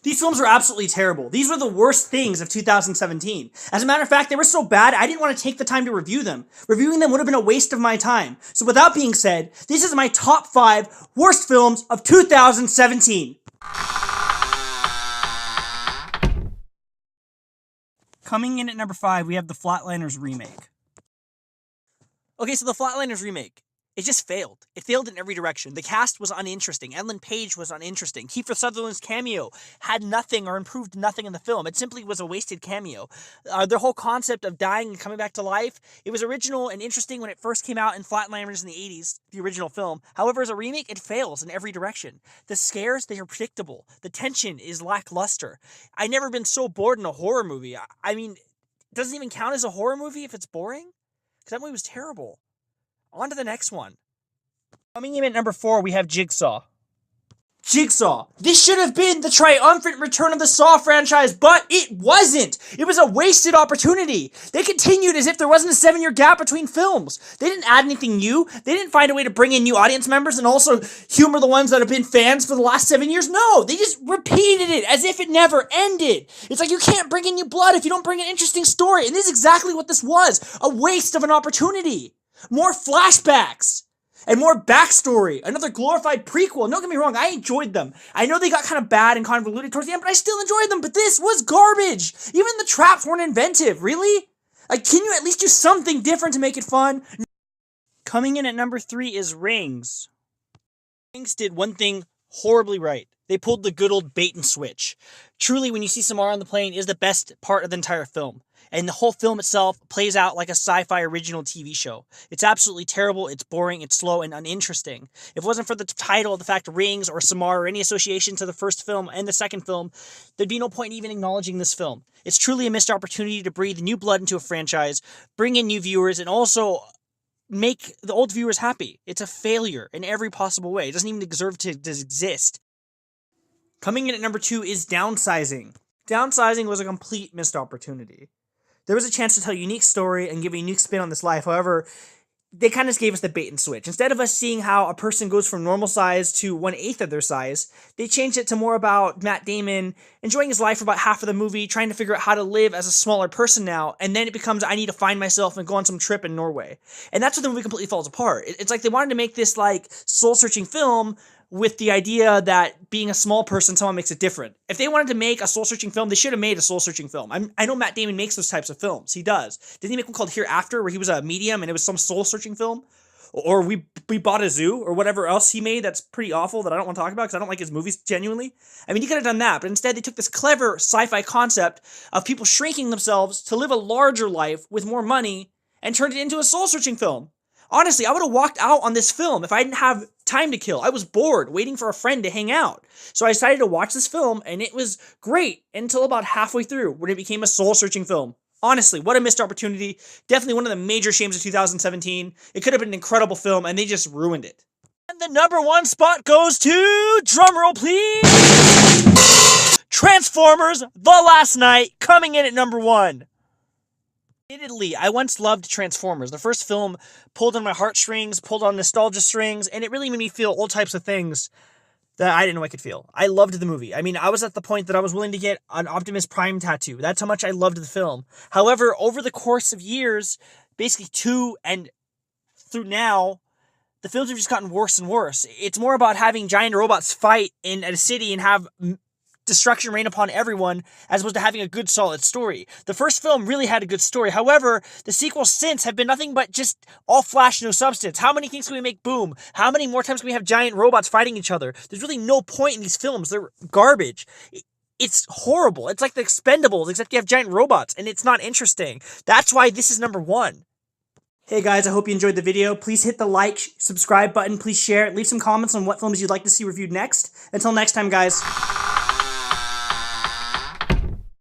These films were absolutely terrible. These were the worst things of 2017. As a matter of fact, they were so bad, I didn't want to take the time to review them. Reviewing them would have been a waste of my time. So with that being said, this is my top 5 worst films of 2017. Coming in at number 5, we have the Flatliners remake. Okay, so the Flatliners remake, it just failed. It failed in every direction. The cast was uninteresting. Ellen Page was uninteresting. Kiefer Sutherland's cameo had nothing or improved nothing in the film. It simply was a wasted cameo. The whole concept of dying and coming back to life, it was original and interesting when it first came out in Flatliners in the 80s, the original film. However, as a remake, it fails in every direction. The scares, they are predictable. The tension is lackluster. I've never been so bored in a horror movie. I mean, it doesn't even count as a horror movie if it's boring? Because that movie was terrible. On to the next one. Coming in at number 4, we have Jigsaw. Jigsaw. This should have been the triumphant return of the Saw franchise, but it wasn't. It was a wasted opportunity. They continued as if there wasn't a 7-year gap between films. They didn't add anything new. They didn't find a way to bring in new audience members and also humor the ones that have been fans for the last 7 years. No, they just repeated it as if it never ended. It's like you can't bring in new blood if you don't bring an interesting story. And this is exactly what this was. A waste of an opportunity. More flashbacks. And more backstory. Another glorified prequel. Don't get me wrong, I enjoyed them. I know they got kind of bad and convoluted towards the end, but I still enjoyed them. But this was garbage. Even the traps weren't inventive. Really? Like, can you at least do something different to make it fun? Coming in at number 3 is Rings. Rings did one thing horribly right. They pulled the good old bait and switch. Truly, when you see Samara on the plane, is the best part of the entire film. And the whole film itself plays out like a sci-fi original TV show. It's absolutely terrible, it's boring, it's slow, and uninteresting. If it wasn't for the title, the fact Rings or Samara or any association to the first film and the second film, there'd be no point in even acknowledging this film. It's truly a missed opportunity to breathe new blood into a franchise, bring in new viewers, and also make the old viewers happy. It's a failure in every possible way. It doesn't even deserve to exist. Coming in at number 2 is Downsizing. Downsizing was a complete missed opportunity. There was a chance to tell a unique story and give a unique spin on this life. However, they kind of just gave us the bait and switch. Instead of us seeing how a person goes from normal size to 1/8 of their size, they changed it to more about Matt Damon enjoying his life for about half of the movie, trying to figure out how to live as a smaller person now, and then it becomes, I need to find myself and go on some trip in Norway. And that's where the movie completely falls apart. It's like they wanted to make this like soul-searching film with the idea that being a small person somehow makes it different. If they wanted to make a soul-searching film, they should have made a soul-searching film. I know Matt Damon makes those types of films. He does. Didn't he make one called Hereafter, where he was a medium and it was some soul-searching film? Or we Bought a Zoo, or whatever else he made that's pretty awful that I don't want to talk about because I don't like his movies genuinely. I mean, he could have done that, but instead they took this clever sci-fi concept of people shrinking themselves to live a larger life with more money and turned it into a soul-searching film. Honestly, I would have walked out on this film if I didn't have time to kill. I was bored, waiting for a friend to hang out. So I decided to watch this film, and it was great until about halfway through, when it became a soul-searching film. Honestly, what a missed opportunity. Definitely one of the major shames of 2017. It could have been an incredible film, and they just ruined it. And the number 1 spot goes to, drumroll please, Transformers: The Last Knight, coming in at number 1. Admittedly, I once loved Transformers. The first film pulled on my heartstrings, pulled on nostalgia strings, and it really made me feel all types of things that I didn't know I could feel. I loved the movie. I mean, I was at the point that I was willing to get an Optimus Prime tattoo. That's how much I loved the film. However, over the course of years, basically 2 and through now, the films have just gotten worse and worse. It's more about having giant robots fight in a city and have destruction rain upon everyone, as opposed to having a good, solid story. The first film really had a good story. However, the sequels since have been nothing but just all flash, no substance. How many things can we make boom? How many more times can we have giant robots fighting each other? There's really no point in these films. They're garbage. It's horrible. It's like the Expendables, except you have giant robots, and it's not interesting. That's why this is number 1. Hey guys, I hope you enjoyed the video. Please hit the like, subscribe button. Please share it. Leave some comments on what films you'd like to see reviewed next. Until next time, guys.